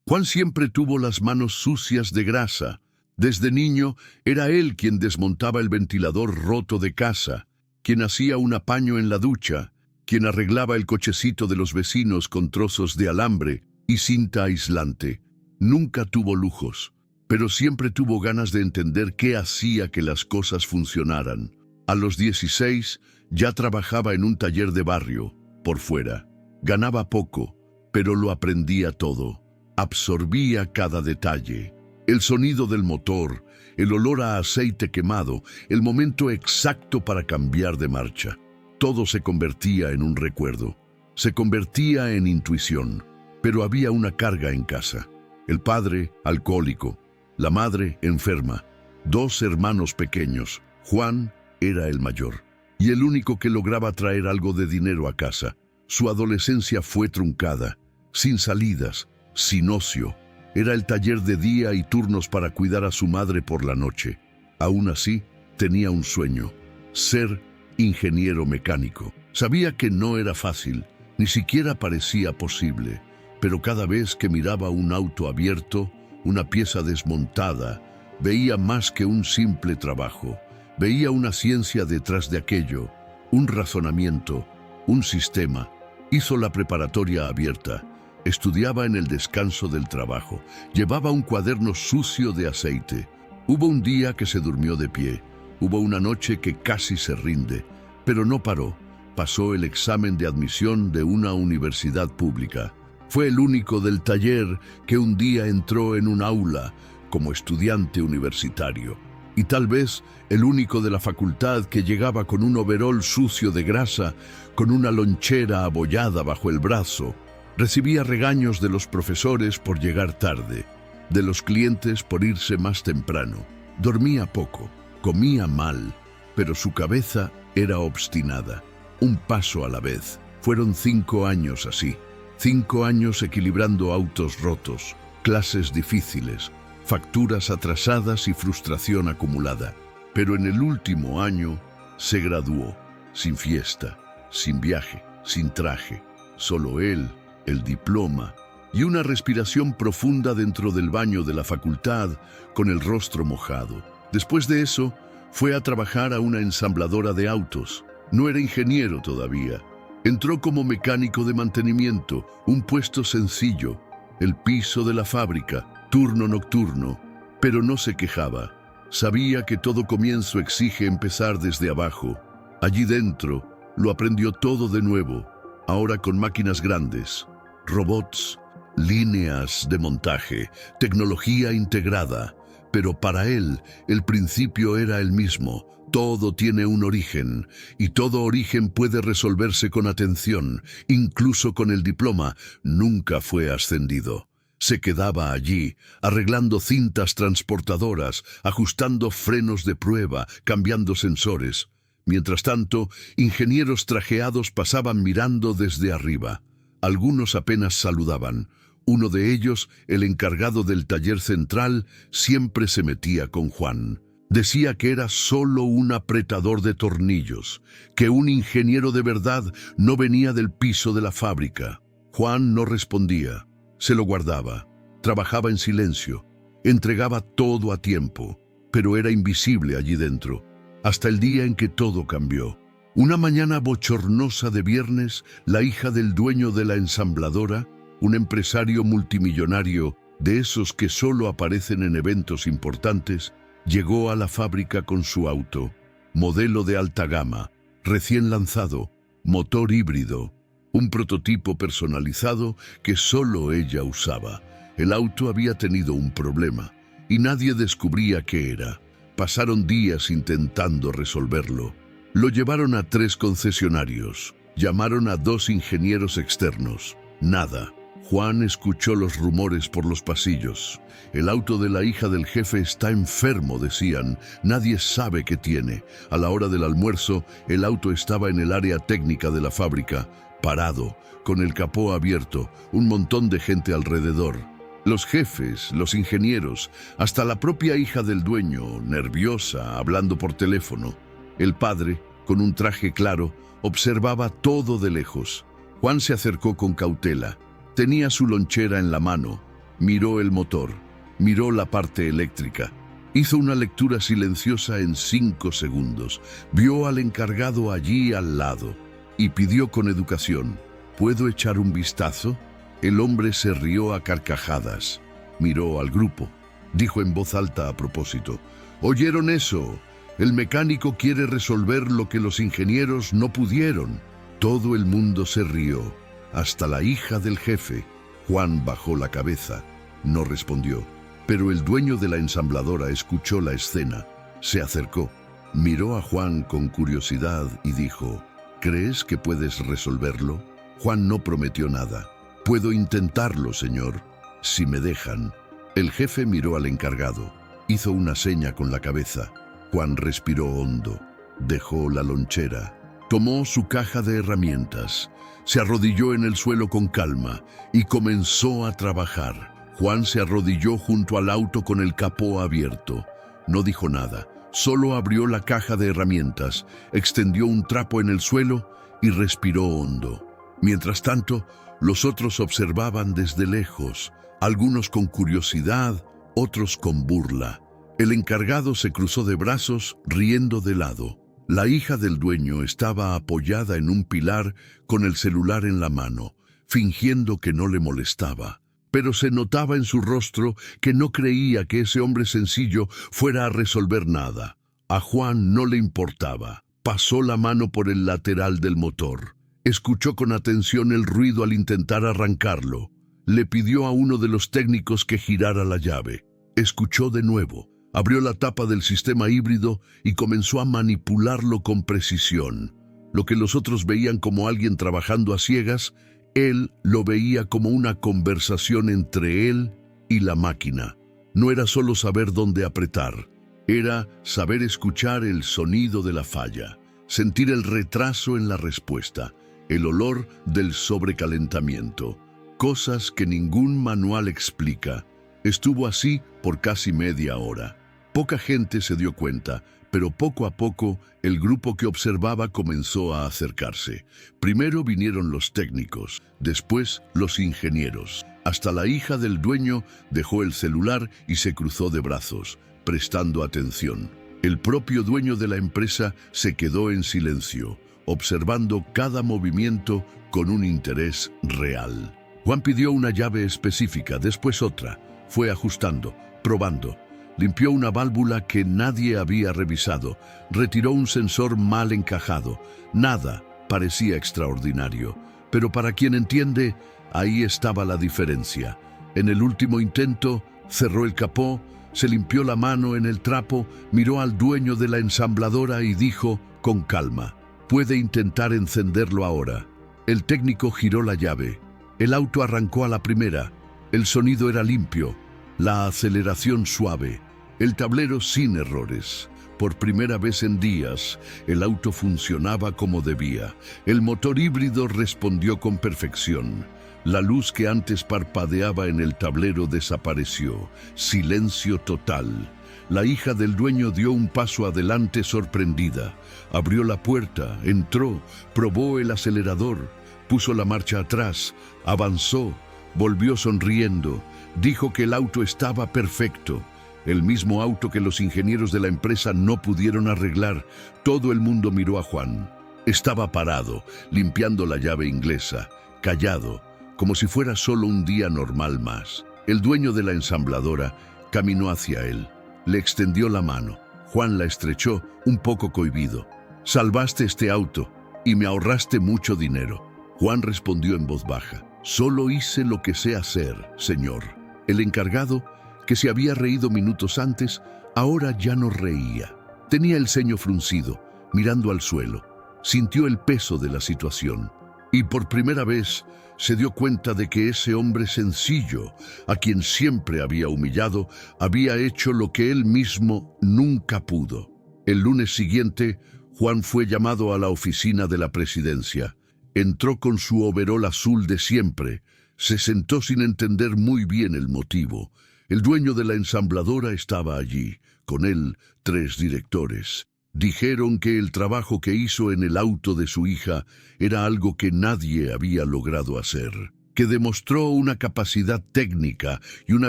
Juan siempre tuvo las manos sucias de grasa. Desde niño era él quien desmontaba el ventilador roto de casa, quien hacía un apaño en la ducha, quien arreglaba el cochecito de los vecinos con trozos de alambre y cinta aislante. Nunca tuvo lujos, pero siempre tuvo ganas de entender qué hacía que las cosas funcionaran. A los 16 ya trabajaba en un taller de barrio, por fuera. Ganaba poco, pero lo aprendía todo. Absorbía cada detalle. El sonido del motor, el olor a aceite quemado, el momento exacto para cambiar de marcha. Todo se convertía en un recuerdo. Se convertía en intuición. Pero había una carga en casa. El padre, alcohólico. La madre, enferma. 2 hermanos pequeños. Juan era el mayor. Y el único que lograba traer algo de dinero a casa. Su adolescencia fue truncada. Sin salidas, sin ocio. Era el taller de día y turnos para cuidar a su madre por la noche. Aún así, tenía un sueño. Ser ingeniero mecánico. Sabía que no era fácil. Ni siquiera parecía posible. Pero cada vez que miraba un auto abierto, una pieza desmontada, veía más que un simple trabajo. Veía una ciencia detrás de aquello, un razonamiento, un sistema. Hizo la preparatoria abierta. Estudiaba en el descanso del trabajo. Llevaba un cuaderno sucio de aceite. Hubo un día que se durmió de pie. Hubo una noche que casi se rinde. Pero no paró. Pasó el examen de admisión de una universidad pública. Fue el único del taller que un día entró en un aula como estudiante universitario. Y tal vez el único de la facultad que llegaba con un overol sucio de grasa, con una lonchera abollada bajo el brazo. Recibía regaños de los profesores por llegar tarde, de los clientes por irse más temprano. Dormía poco, comía mal, pero su cabeza era obstinada. Un paso a la vez. Fueron 5 años así. 5 años equilibrando autos rotos, clases difíciles, facturas atrasadas y frustración acumulada. Pero en el último año se graduó, sin fiesta, sin viaje, sin traje. Solo él, el diploma y una respiración profunda dentro del baño de la facultad con el rostro mojado. Después de eso, fue a trabajar a una ensambladora de autos. No era ingeniero todavía. Entró como mecánico de mantenimiento, un puesto sencillo, el piso de la fábrica, turno nocturno, pero no se quejaba. Sabía que todo comienzo exige empezar desde abajo. Allí dentro, lo aprendió todo de nuevo, ahora con máquinas grandes, robots, líneas de montaje, tecnología integrada. Pero para él, el principio era el mismo. Todo tiene un origen, y todo origen puede resolverse con atención. Incluso con el diploma, nunca fue ascendido. Se quedaba allí, arreglando cintas transportadoras, ajustando frenos de prueba, cambiando sensores. Mientras tanto, ingenieros trajeados pasaban mirando desde arriba. Algunos apenas saludaban. Uno de ellos, el encargado del taller central, siempre se metía con Juan. Decía que era solo un apretador de tornillos, que un ingeniero de verdad no venía del piso de la fábrica. Juan no respondía, se lo guardaba, trabajaba en silencio, entregaba todo a tiempo, pero era invisible allí dentro, hasta el día en que todo cambió. Una mañana bochornosa de viernes, la hija del dueño de la ensambladora, un empresario multimillonario de esos que solo aparecen en eventos importantes, llegó a la fábrica con su auto, modelo de alta gama, recién lanzado, motor híbrido, un prototipo personalizado que solo ella usaba. El auto había tenido un problema y nadie descubría qué era. Pasaron días intentando resolverlo. Lo llevaron a 3 concesionarios, llamaron a 2 ingenieros externos. Nada. Juan escuchó los rumores por los pasillos. El auto de la hija del jefe está enfermo, decían. Nadie sabe qué tiene. A la hora del almuerzo, el auto estaba en el área técnica de la fábrica, parado, con el capó abierto, un montón de gente alrededor. Los jefes, los ingenieros, hasta la propia hija del dueño, nerviosa, hablando por teléfono. El padre, con un traje claro, observaba todo de lejos. Juan se acercó con cautela. Tenía su lonchera en la mano. Miró el motor, miró la parte eléctrica. Hizo una lectura silenciosa en 5 segundos. Vio al encargado allí al lado y pidió con educación: ¿puedo echar un vistazo? El hombre se rió a carcajadas. Miró al grupo. Dijo en voz alta a propósito: ¿oyeron eso? El mecánico quiere resolver lo que los ingenieros no pudieron. Todo el mundo se rió, hasta la hija del jefe. Juan bajó la cabeza. No respondió. Pero el dueño de la ensambladora escuchó la escena. Se acercó, miró a Juan con curiosidad y dijo: ¿crees que puedes resolverlo? Juan no prometió nada. Puedo intentarlo, señor, si me dejan. El jefe miró al encargado. Hizo una seña con la cabeza. Juan respiró hondo. Dejó la lonchera. Tomó su caja de herramientas. Se arrodilló en el suelo con calma y comenzó a trabajar. Juan se arrodilló junto al auto con el capó abierto. No dijo nada, solo abrió la caja de herramientas, extendió un trapo en el suelo y respiró hondo. Mientras tanto, los otros observaban desde lejos, algunos con curiosidad, otros con burla. El encargado se cruzó de brazos, riendo de lado. La hija del dueño estaba apoyada en un pilar con el celular en la mano, fingiendo que no le molestaba. Pero se notaba en su rostro que no creía que ese hombre sencillo fuera a resolver nada. A Juan no le importaba. Pasó la mano por el lateral del motor. Escuchó con atención el ruido al intentar arrancarlo. Le pidió a uno de los técnicos que girara la llave. Escuchó de nuevo. Abrió la tapa del sistema híbrido y comenzó a manipularlo con precisión. Lo que los otros veían como alguien trabajando a ciegas, él lo veía como una conversación entre él y la máquina. No era solo saber dónde apretar, era saber escuchar el sonido de la falla, sentir el retraso en la respuesta, el olor del sobrecalentamiento, cosas que ningún manual explica. Estuvo así por casi media hora. Poca gente se dio cuenta, pero poco a poco el grupo que observaba comenzó a acercarse. Primero vinieron los técnicos, después los ingenieros. Hasta la hija del dueño dejó el celular y se cruzó de brazos, prestando atención. El propio dueño de la empresa se quedó en silencio, observando cada movimiento con un interés real. Juan pidió una llave específica, después otra. Fue ajustando, probando. Limpió una válvula que nadie había revisado. Retiró un sensor mal encajado. Nada parecía extraordinario. Pero para quien entiende, ahí estaba la diferencia. En el último intento, cerró el capó, se limpió la mano en el trapo, miró al dueño de la ensambladora y dijo con calma: «Puede intentar encenderlo ahora». El técnico giró la llave. El auto arrancó a la primera. El sonido era limpio, la aceleración suave, el tablero sin errores. Por primera vez en días, el auto funcionaba como debía. El motor híbrido respondió con perfección. La luz que antes parpadeaba en el tablero desapareció. Silencio total. La hija del dueño dio un paso adelante sorprendida. Abrió la puerta, entró, probó el acelerador, puso la marcha atrás, avanzó, volvió sonriendo, dijo que el auto estaba perfecto. El mismo auto que los ingenieros de la empresa no pudieron arreglar. Todo el mundo miró a Juan. Estaba parado, limpiando la llave inglesa, callado, como si fuera solo un día normal más. El dueño de la ensambladora caminó hacia él. Le extendió la mano. Juan la estrechó, un poco cohibido. «Salvaste este auto y me ahorraste mucho dinero». Juan respondió en voz baja: «Solo hice lo que sé hacer, señor». El encargado, que se había reído minutos antes, ahora ya no reía. Tenía el ceño fruncido, mirando al suelo. Sintió el peso de la situación. Y por primera vez se dio cuenta de que ese hombre sencillo, a quien siempre había humillado, había hecho lo que él mismo nunca pudo. El lunes siguiente, Juan fue llamado a la oficina de la presidencia. Entró con su overol azul de siempre. Se sentó sin entender muy bien el motivo. El dueño de la ensambladora estaba allí, con él 3 directores. Dijeron que el trabajo que hizo en el auto de su hija era algo que nadie había logrado hacer, que demostró una capacidad técnica y una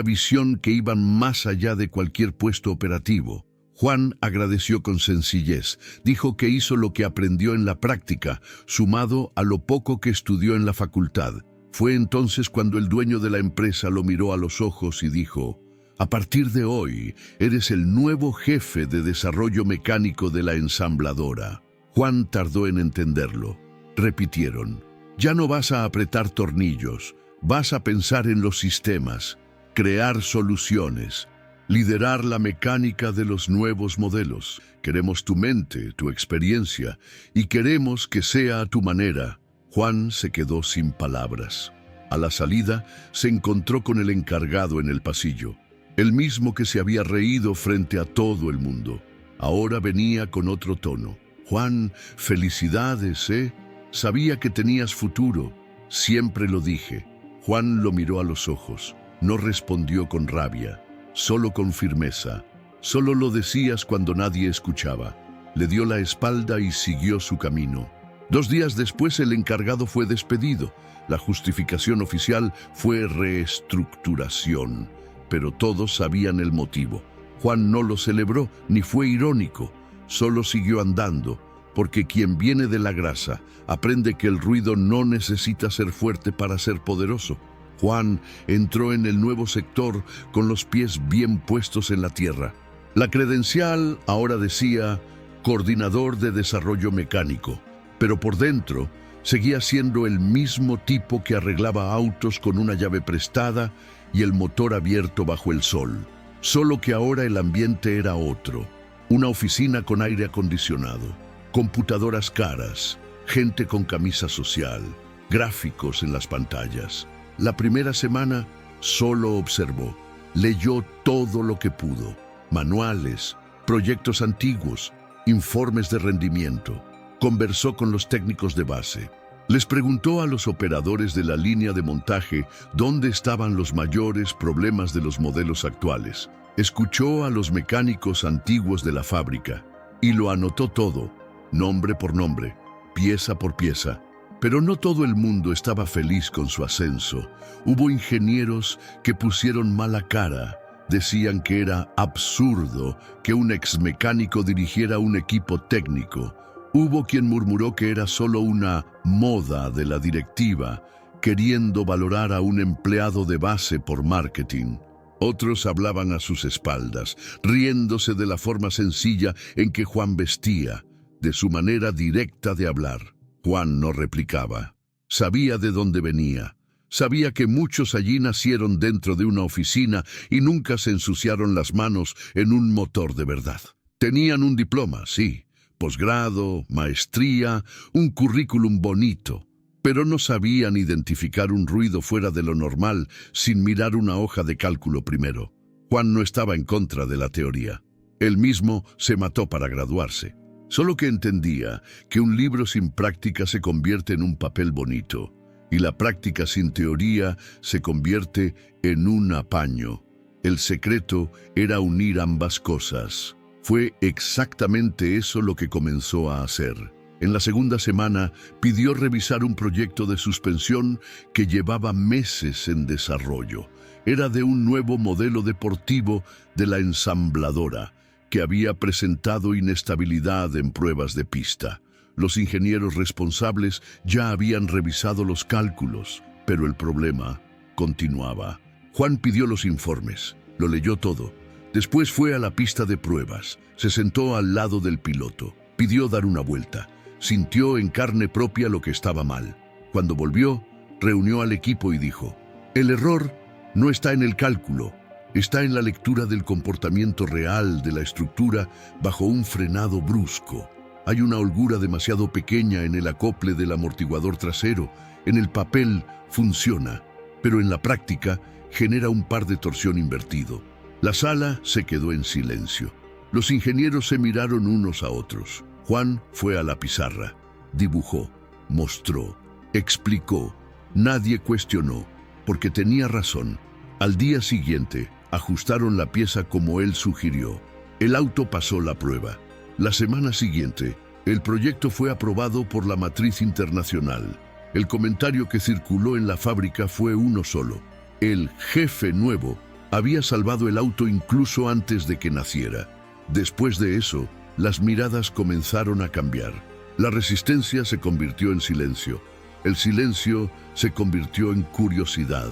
visión que iban más allá de cualquier puesto operativo. Juan agradeció con sencillez. Dijo que hizo lo que aprendió en la práctica, sumado a lo poco que estudió en la facultad. Fue entonces cuando el dueño de la empresa lo miró a los ojos y dijo: «A partir de hoy, eres el nuevo jefe de desarrollo mecánico de la ensambladora». Juan tardó en entenderlo. Repitieron: «Ya no vas a apretar tornillos, vas a pensar en los sistemas, crear soluciones, liderar la mecánica de los nuevos modelos. Queremos tu mente, tu experiencia, y queremos que sea a tu manera». Juan se quedó sin palabras. A la salida, se encontró con el encargado en el pasillo, el mismo que se había reído frente a todo el mundo. Ahora venía con otro tono. «Juan, felicidades, ¿eh? Sabía que tenías futuro. Siempre lo dije». Juan lo miró a los ojos. No respondió con rabia, solo con firmeza. Solo lo decías cuando nadie escuchaba. Le dio la espalda y siguió su camino. 2 días después el encargado fue despedido. La justificación oficial fue reestructuración, pero todos sabían el motivo. Juan no lo celebró ni fue irónico, solo siguió andando, porque quien viene de la grasa aprende que el ruido no necesita ser fuerte para ser poderoso. Juan entró en el nuevo sector con los pies bien puestos en la tierra. La credencial ahora decía Coordinador de Desarrollo Mecánico, pero por dentro seguía siendo el mismo tipo que arreglaba autos con una llave prestada y el motor abierto bajo el sol. Solo que ahora el ambiente era otro. Una oficina con aire acondicionado, computadoras caras, gente con camisa social, gráficos en las pantallas. La primera semana solo observó, leyó todo lo que pudo: manuales, proyectos antiguos, informes de rendimiento. Conversó con los técnicos de base. Les preguntó a los operadores de la línea de montaje dónde estaban los mayores problemas de los modelos actuales. Escuchó a los mecánicos antiguos de la fábrica y lo anotó todo, nombre por nombre, pieza por pieza. Pero no todo el mundo estaba feliz con su ascenso. Hubo ingenieros que pusieron mala cara. Decían que era absurdo que un exmecánico dirigiera un equipo técnico. Hubo quien murmuró que era solo una moda de la directiva, queriendo valorar a un empleado de base por marketing. Otros hablaban a sus espaldas, riéndose de la forma sencilla en que Juan vestía, de su manera directa de hablar. Juan no replicaba. Sabía de dónde venía. Sabía que muchos allí nacieron dentro de una oficina y nunca se ensuciaron las manos en un motor de verdad. Tenían un diploma, sí, posgrado, maestría, un currículum bonito, pero no sabían identificar un ruido fuera de lo normal sin mirar una hoja de cálculo primero. Juan no estaba en contra de la teoría. Él mismo se mató para graduarse. Solo que entendía que un libro sin práctica se convierte en un papel bonito, y la práctica sin teoría se convierte en un apaño. El secreto era unir ambas cosas. Fue exactamente eso lo que comenzó a hacer. En la segunda semana pidió revisar un proyecto de suspensión que llevaba meses en desarrollo. Era de un nuevo modelo deportivo de la ensambladora, que había presentado inestabilidad en pruebas de pista. Los ingenieros responsables ya habían revisado los cálculos, pero el problema continuaba. Juan pidió los informes, lo leyó todo. Después fue a la pista de pruebas, se sentó al lado del piloto, pidió dar una vuelta, sintió en carne propia lo que estaba mal. Cuando volvió, reunió al equipo y dijo: «El error no está en el cálculo, está en la lectura del comportamiento real de la estructura bajo un frenado brusco. Hay una holgura demasiado pequeña en el acople del amortiguador trasero. En el papel funciona, pero en la práctica genera un par de torsión invertido». La sala se quedó en silencio. Los ingenieros se miraron unos a otros. Juan fue a la pizarra, dibujó, mostró, explicó. Nadie cuestionó, porque tenía razón. Al día siguiente, ajustaron la pieza como él sugirió. El auto pasó la prueba. La semana siguiente, el proyecto fue aprobado por la matriz internacional. El comentario que circuló en la fábrica fue uno solo. El jefe nuevo había salvado el auto incluso antes de que naciera. Después de eso, las miradas comenzaron a cambiar. La resistencia se convirtió en silencio. El silencio se convirtió en curiosidad.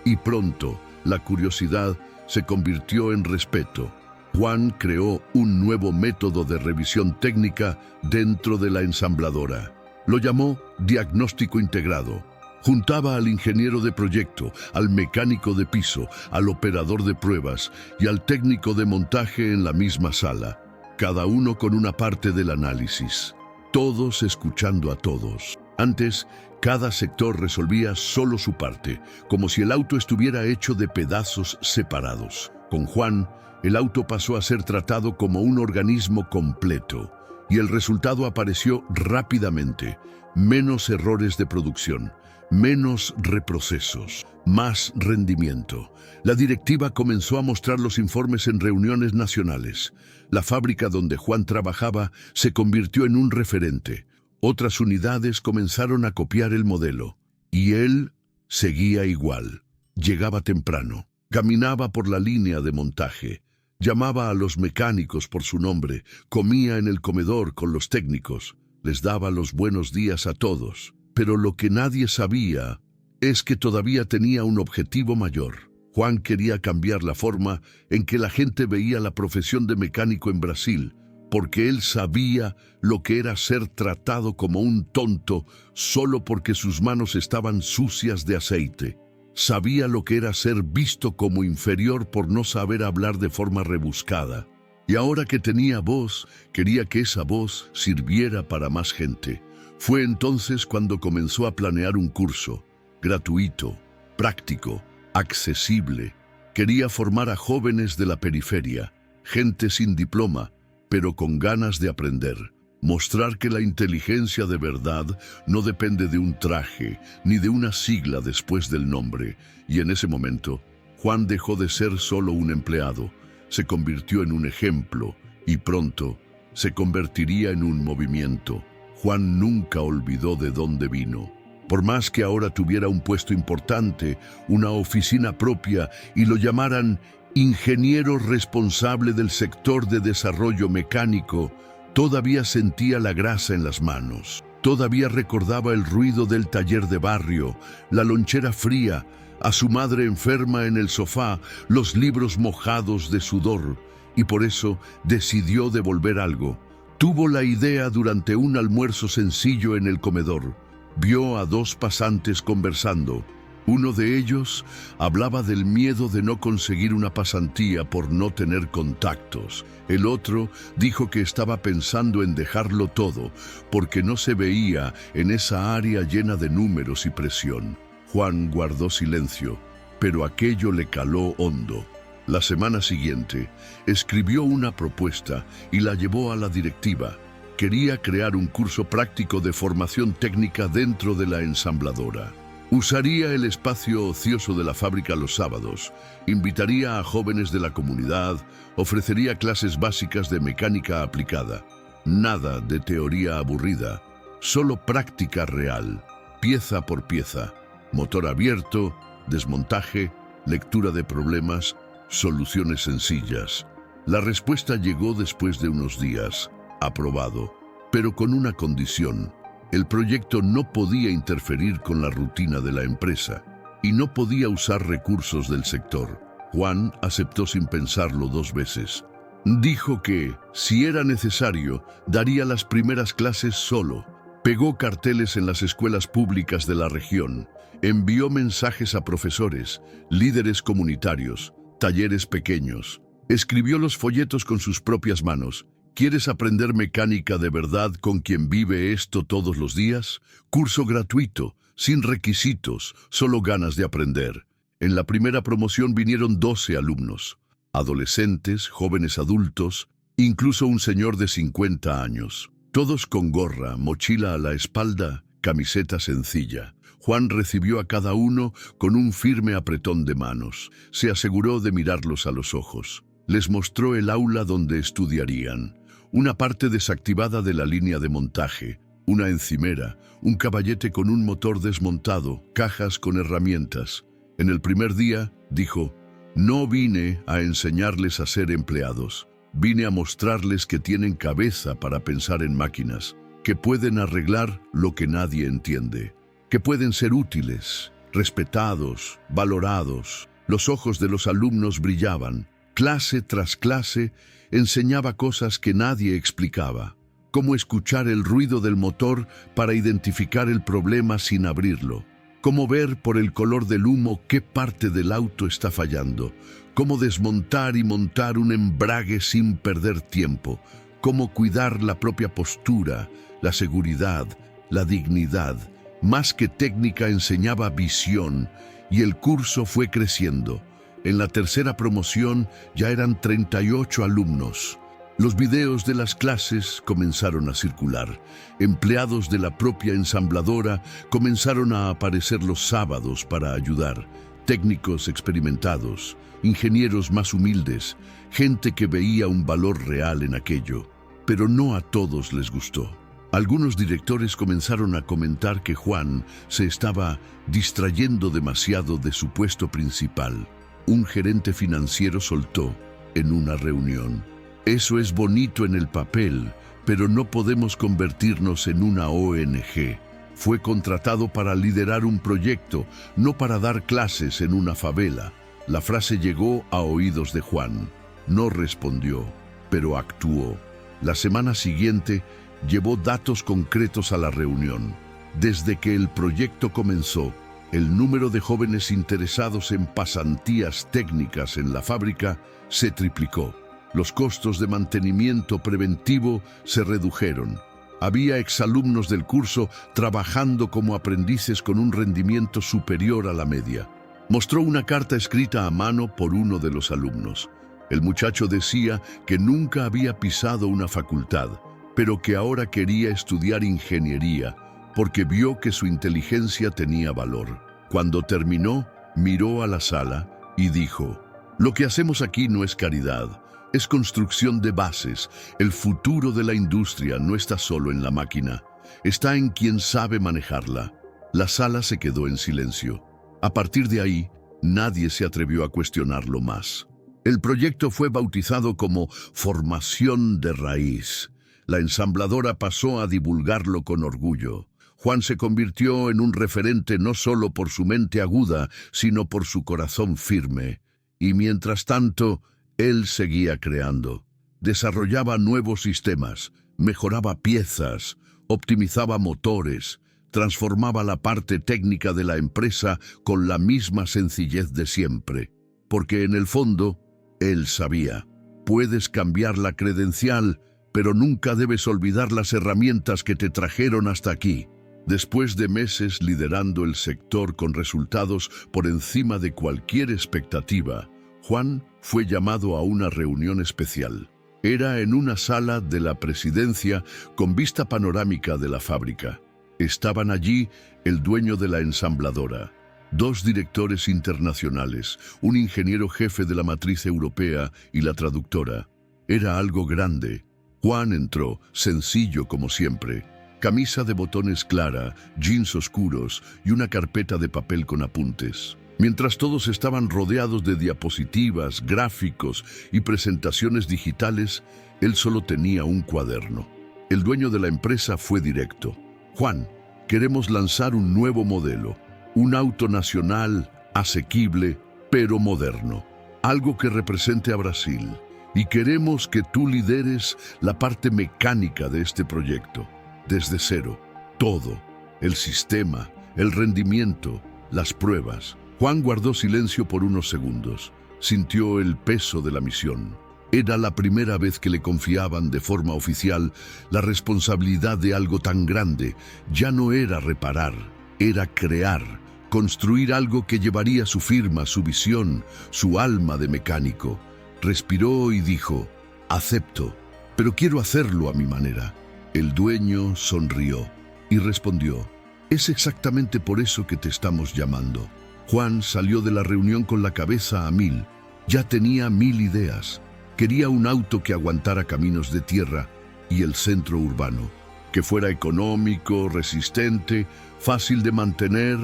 Y pronto, la curiosidad se convirtió en respeto. Juan creó un nuevo método de revisión técnica dentro de la ensambladora. Lo llamó diagnóstico integrado. Juntaba al ingeniero de proyecto, al mecánico de piso, al operador de pruebas y al técnico de montaje en la misma sala, cada uno con una parte del análisis, todos escuchando a todos. Antes, cada sector resolvía solo su parte, como si el auto estuviera hecho de pedazos separados. Con Juan, el auto pasó a ser tratado como un organismo completo, y el resultado apareció rápidamente. Menos errores de producción, menos reprocesos, más rendimiento. La directiva comenzó a mostrar los informes en reuniones nacionales. La fábrica donde Juan trabajaba se convirtió en un referente. Otras unidades comenzaron a copiar el modelo. Y él seguía igual. Llegaba temprano, caminaba por la línea de montaje, llamaba a los mecánicos por su nombre, comía en el comedor con los técnicos, les daba los buenos días a todos. Pero lo que nadie sabía es que todavía tenía un objetivo mayor. Juan quería cambiar la forma en que la gente veía la profesión de mecánico en Brasil, porque él sabía lo que era ser tratado como un tonto solo porque sus manos estaban sucias de aceite. Sabía lo que era ser visto como inferior por no saber hablar de forma rebuscada. Y ahora que tenía voz, quería que esa voz sirviera para más gente. Fue entonces cuando comenzó a planear un curso, gratuito, práctico, accesible. Quería formar a jóvenes de la periferia, gente sin diploma, pero con ganas de aprender. Mostrar que la inteligencia de verdad no depende de un traje, ni de una sigla después del nombre. Y en ese momento, Juan dejó de ser solo un empleado, se convirtió en un ejemplo, y pronto se convertiría en un movimiento. Juan nunca olvidó de dónde vino. Por más que ahora tuviera un puesto importante, una oficina propia y lo llamaran ingeniero responsable del sector de desarrollo mecánico, todavía sentía la grasa en las manos. Todavía recordaba el ruido del taller de barrio, la lonchera fría, a su madre enferma en el sofá, los libros mojados de sudor, y por eso decidió devolver algo. Tuvo la idea durante un almuerzo sencillo en el comedor. Vio a dos pasantes conversando. Uno de ellos hablaba del miedo de no conseguir una pasantía por no tener contactos. El otro dijo que estaba pensando en dejarlo todo porque no se veía en esa área llena de números y presión. Juan guardó silencio, pero aquello le caló hondo. La semana siguiente, escribió una propuesta y la llevó a la directiva. Quería crear un curso práctico de formación técnica dentro de la ensambladora. Usaría el espacio ocioso de la fábrica los sábados, invitaría a jóvenes de la comunidad, ofrecería clases básicas de mecánica aplicada. Nada de teoría aburrida, solo práctica real, pieza por pieza, motor abierto, desmontaje, lectura de problemas, soluciones sencillas. La respuesta llegó después de unos días. Aprobado, pero con una condición. El proyecto no podía interferir con la rutina de la empresa y no podía usar recursos del sector. Juan aceptó sin pensarlo 2 veces. Dijo que, si era necesario, daría las primeras clases solo. Pegó carteles en las escuelas públicas de la región. Envió mensajes a profesores, líderes comunitarios, talleres pequeños. Escribió los folletos con sus propias manos. ¿Quieres aprender mecánica de verdad con quien vive esto todos los días? Curso gratuito, sin requisitos, solo ganas de aprender. En la primera promoción vinieron 12 alumnos. Adolescentes, jóvenes adultos, incluso un señor de 50 años. Todos con gorra, mochila a la espalda, camiseta sencilla. Juan recibió a cada uno con un firme apretón de manos. Se aseguró de mirarlos a los ojos. Les mostró el aula donde estudiarían. Una parte desactivada de la línea de montaje, una encimera, un caballete con un motor desmontado, cajas con herramientas. En el primer día, dijo, no vine a enseñarles a ser empleados. Vine a mostrarles que tienen cabeza para pensar en máquinas, que pueden arreglar lo que nadie entiende, que pueden ser útiles, respetados, valorados. Los ojos de los alumnos brillaban. Clase tras clase enseñaba cosas que nadie explicaba. Cómo escuchar el ruido del motor para identificar el problema sin abrirlo. Cómo ver por el color del humo qué parte del auto está fallando. Cómo desmontar y montar un embrague sin perder tiempo. Cómo cuidar la propia postura, la seguridad, la dignidad. Más que técnica enseñaba visión y el curso fue creciendo. En la tercera promoción ya eran 38 alumnos. Los videos de las clases comenzaron a circular. Empleados de la propia ensambladora comenzaron a aparecer los sábados para ayudar. Técnicos experimentados, ingenieros más humildes, gente que veía un valor real en aquello. Pero no a todos les gustó. Algunos directores comenzaron a comentar que Juan se estaba distrayendo demasiado de su puesto principal. Un gerente financiero soltó en una reunión: eso es bonito en el papel, pero no podemos convertirnos en una ONG. Fue contratado para liderar un proyecto, no para dar clases en una favela. La frase llegó a oídos de Juan. No respondió, pero actuó. La semana siguiente llevó datos concretos a la reunión. Desde que el proyecto comenzó, el número de jóvenes interesados en pasantías técnicas en la fábrica se triplicó. Los costos de mantenimiento preventivo se redujeron. Había exalumnos del curso trabajando como aprendices con un rendimiento superior a la media. Mostró una carta escrita a mano por uno de los alumnos. El muchacho decía que nunca había pisado una facultad, pero que ahora quería estudiar ingeniería porque vio que su inteligencia tenía valor. Cuando terminó, miró a la sala y dijo: lo que hacemos aquí no es caridad, es construcción de bases. El futuro de la industria no está solo en la máquina, está en quien sabe manejarla. La sala se quedó en silencio. A partir de ahí, nadie se atrevió a cuestionarlo más. El proyecto fue bautizado como Formación de Raíz. La ensambladora pasó a divulgarlo con orgullo. Juan se convirtió en un referente no solo por su mente aguda, sino por su corazón firme. Y mientras tanto, él seguía creando. Desarrollaba nuevos sistemas, mejoraba piezas, optimizaba motores, transformaba la parte técnica de la empresa con la misma sencillez de siempre. Porque en el fondo, él sabía: puedes cambiar la credencial, pero nunca debes olvidar las herramientas que te trajeron hasta aquí. Después de meses liderando el sector con resultados por encima de cualquier expectativa, Juan fue llamado a una reunión especial. Era en una sala de la presidencia con vista panorámica de la fábrica. Estaban allí el dueño de la ensambladora, 2 directores internacionales, un ingeniero jefe de la matriz europea y la traductora. Era algo grande. Juan entró, sencillo como siempre. Camisa de botones clara, jeans oscuros y una carpeta de papel con apuntes. Mientras todos estaban rodeados de diapositivas, gráficos y presentaciones digitales, él solo tenía un cuaderno. El dueño de la empresa fue directo: Juan, queremos lanzar un nuevo modelo, un auto nacional, asequible, pero moderno. Algo que represente a Brasil. Y queremos que tú lideres la parte mecánica de este proyecto. Desde cero, todo, el sistema, el rendimiento, las pruebas. Juan guardó silencio por unos segundos. Sintió el peso de la misión. Era la primera vez que le confiaban de forma oficial la responsabilidad de algo tan grande. Ya no era reparar, era crear, construir algo que llevaría su firma, su visión, su alma de mecánico. Respiró y dijo: acepto, pero quiero hacerlo a mi manera. El dueño sonrió y respondió: es exactamente por eso que te estamos llamando. Juan salió de la reunión con la cabeza a 1000. Ya tenía 1000 ideas. Quería un auto que aguantara caminos de tierra y el centro urbano, que fuera económico, resistente, fácil de mantener,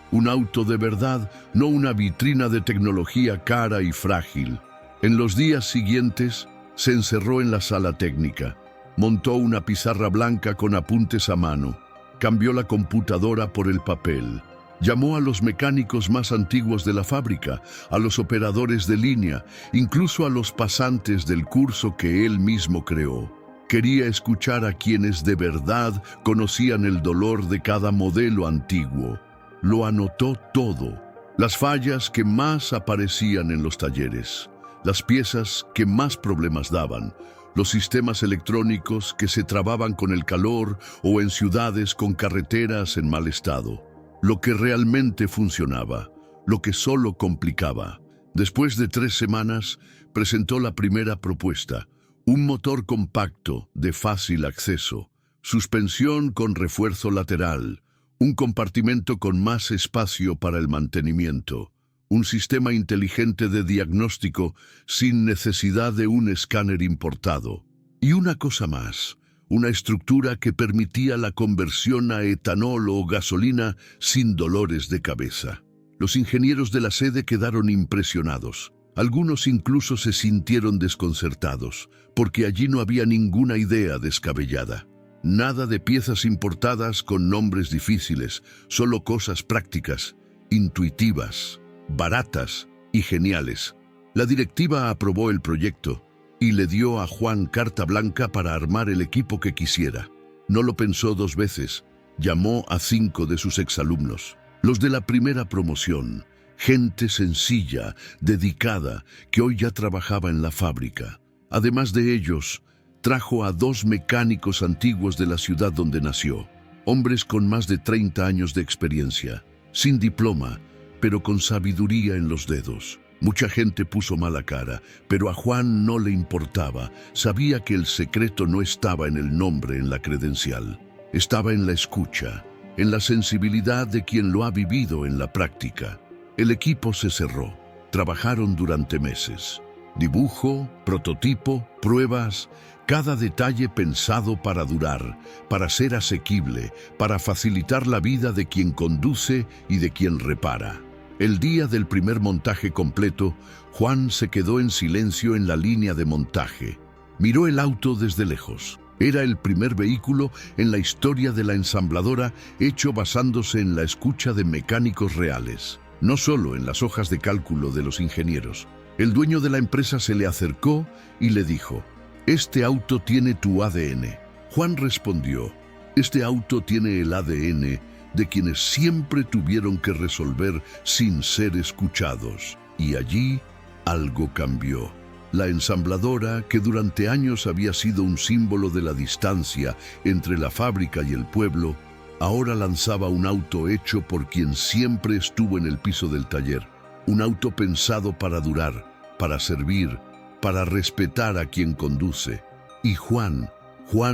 un auto de verdad, no una vitrina de tecnología cara y frágil. En los días siguientes, se encerró en la sala técnica, montó una pizarra blanca con apuntes a mano, cambió la computadora por el papel, llamó a los mecánicos más antiguos de la fábrica, a los operadores de línea, incluso a los pasantes del curso que él mismo creó. Quería escuchar a quienes de verdad conocían el dolor de cada modelo antiguo. Lo anotó todo, las fallas que más aparecían en los talleres, las piezas que más problemas daban, los sistemas electrónicos que se trababan con el calor o en ciudades con carreteras en mal estado. Lo que realmente funcionaba, lo que solo complicaba. Después de 3 semanas, presentó la primera propuesta. Un motor compacto, de fácil acceso, suspensión con refuerzo lateral, un compartimento con más espacio para el mantenimiento, un sistema inteligente de diagnóstico sin necesidad de un escáner importado. Y una cosa más, una estructura que permitía la conversión a etanol o gasolina sin dolores de cabeza. Los ingenieros de la sede quedaron impresionados. Algunos incluso se sintieron desconcertados, porque allí no había ninguna idea descabellada. Nada de piezas importadas con nombres difíciles, solo cosas prácticas, intuitivas, baratas y geniales. La directiva aprobó el proyecto y le dio a Juan carta blanca para armar el equipo que quisiera. No lo pensó 2 veces, llamó a 5 de sus exalumnos, los de la primera promoción, gente sencilla, dedicada, que hoy ya trabajaba en la fábrica. Además de ellos, trajo a 2 mecánicos antiguos de la ciudad donde nació, hombres con más de 30 años de experiencia, sin diploma, pero con sabiduría en los dedos. Mucha gente puso mala cara, pero a Juan no le importaba. Sabía que el secreto no estaba en el nombre, en la credencial. Estaba en la escucha, en la sensibilidad de quien lo ha vivido en la práctica. El equipo se cerró. Trabajaron durante meses. Dibujo, prototipo, pruebas, cada detalle pensado para durar, para ser asequible, para facilitar la vida de quien conduce y de quien repara. El día del primer montaje completo, Juan se quedó en silencio en la línea de montaje. Miró el auto desde lejos. Era el primer vehículo en la historia de la ensambladora hecho basándose en la escucha de mecánicos reales, no solo en las hojas de cálculo de los ingenieros. El dueño de la empresa se le acercó y le dijo: «Este auto tiene tu ADN». Juan respondió: «Este auto tiene el ADN de quienes siempre tuvieron que resolver sin ser escuchados». Y allí algo cambió. La ensambladora, que durante años había sido un símbolo de la distancia entre la fábrica y el pueblo, ahora lanzaba un auto hecho por quien siempre estuvo en el piso del taller. Un auto pensado para durar, para servir, para respetar a quien conduce. Y Juan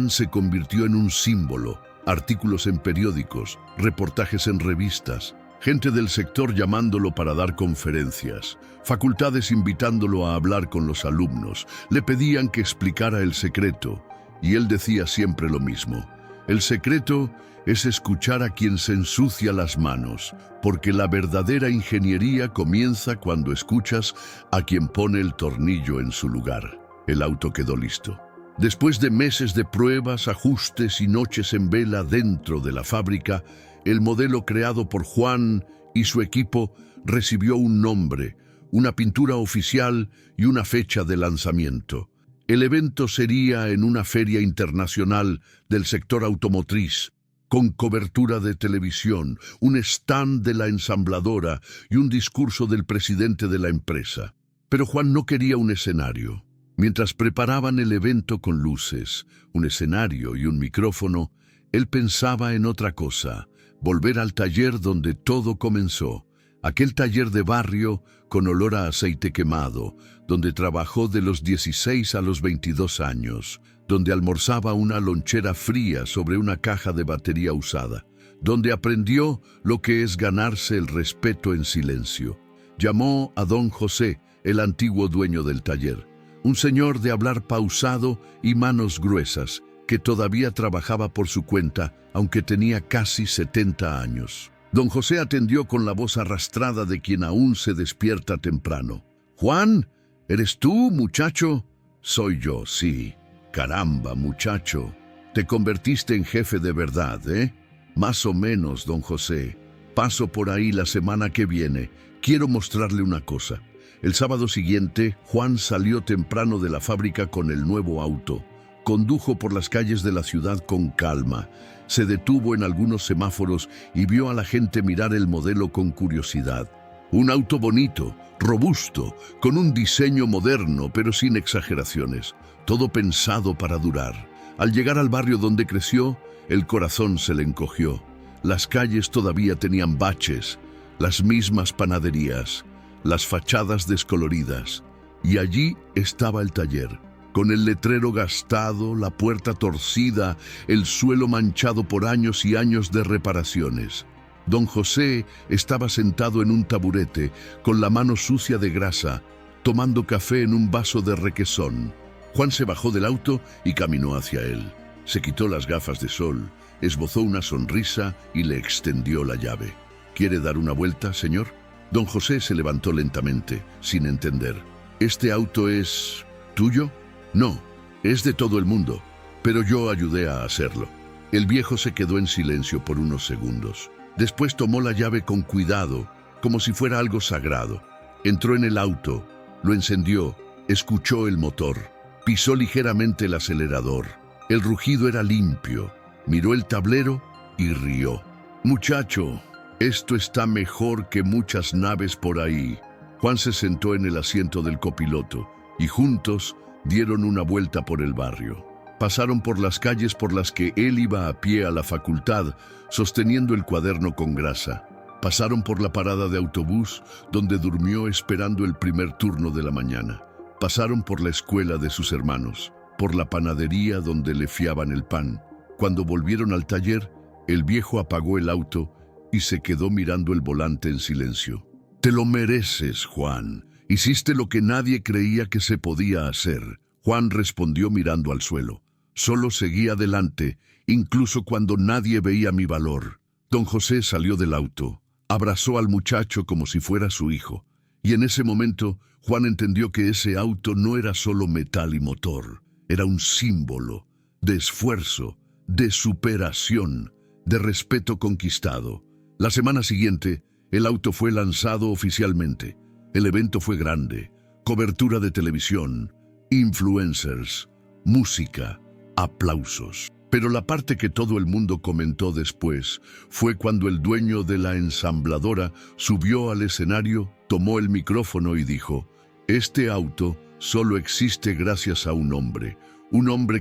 se convirtió en un símbolo. Artículos en periódicos, reportajes en revistas, gente del sector llamándolo para dar conferencias, facultades invitándolo a hablar con los alumnos. Le pedían que explicara el secreto, y él decía siempre lo mismo: el secreto es escuchar a quien se ensucia las manos, porque la verdadera ingeniería comienza cuando escuchas a quien pone el tornillo en su lugar. El auto quedó listo. Después de meses de pruebas, ajustes y noches en vela dentro de la fábrica, el modelo creado por Juan y su equipo recibió un nombre, una pintura oficial y una fecha de lanzamiento. El evento sería en una feria internacional del sector automotriz, con cobertura de televisión, un stand de la ensambladora y un discurso del presidente de la empresa. Pero Juan no quería un escenario. Mientras preparaban el evento con luces, un escenario y un micrófono, él pensaba en otra cosa: volver al taller donde todo comenzó. Aquel taller de barrio con olor a aceite quemado, donde trabajó de los 16 a los 22 años, donde almorzaba una lonchera fría sobre una caja de batería usada, donde aprendió lo que es ganarse el respeto en silencio. Llamó a don José, el antiguo dueño del taller. Un señor de hablar pausado y manos gruesas, que todavía trabajaba por su cuenta, aunque tenía casi 70 años. Don José atendió con la voz arrastrada de quien aún se despierta temprano. «Juan, ¿eres tú, muchacho?» «Soy yo, sí». «Caramba, muchacho. Te convertiste en jefe de verdad, ¿eh?» «Más o menos, don José. Paso por ahí la semana que viene. Quiero mostrarle una cosa». El sábado siguiente, Juan salió temprano de la fábrica con el nuevo auto. Condujo por las calles de la ciudad con calma. Se detuvo en algunos semáforos y vio a la gente mirar el modelo con curiosidad. Un auto bonito, robusto, con un diseño moderno, pero sin exageraciones. Todo pensado para durar. Al llegar al barrio donde creció, el corazón se le encogió. Las calles todavía tenían baches, las mismas panaderías, las fachadas descoloridas. Y allí estaba el taller, con el letrero gastado, la puerta torcida, el suelo manchado por años y años de reparaciones. Don José estaba sentado en un taburete, con la mano sucia de grasa, tomando café en un vaso de requesón. Juan se bajó del auto y caminó hacia él. Se quitó las gafas de sol, esbozó una sonrisa y le extendió la llave. «¿Quiere dar una vuelta, señor?» Don José se levantó lentamente, sin entender. «¿Este auto es tuyo?» «No, es de todo el mundo, pero yo ayudé a hacerlo». El viejo se quedó en silencio por unos segundos. Después tomó la llave con cuidado, como si fuera algo sagrado. Entró en el auto, lo encendió, escuchó el motor, pisó ligeramente el acelerador. El rugido era limpio, miró el tablero y rió. «Muchacho, esto está mejor que muchas naves por ahí». Juan se sentó en el asiento del copiloto y juntos dieron una vuelta por el barrio. Pasaron por las calles por las que él iba a pie a la facultad, sosteniendo el cuaderno con grasa. Pasaron por la parada de autobús, donde durmió esperando el primer turno de la mañana. Pasaron por la escuela de sus hermanos, por la panadería donde le fiaban el pan. Cuando volvieron al taller, el viejo apagó el auto y se quedó mirando el volante en silencio. «Te lo mereces, Juan. Hiciste lo que nadie creía que se podía hacer». Juan respondió mirando al suelo. «Solo seguí adelante, incluso cuando nadie veía mi valor». Don José salió del auto, abrazó al muchacho como si fuera su hijo. Y en ese momento, Juan entendió que ese auto no era solo metal y motor. Era un símbolo de esfuerzo, de superación, de respeto conquistado. La semana siguiente, el auto fue lanzado oficialmente. El evento fue grande, cobertura de televisión, influencers, música, aplausos. Pero la parte que todo el mundo comentó después fue cuando el dueño de la ensambladora subió al escenario, tomó el micrófono y dijo: «Este auto solo existe gracias a un hombre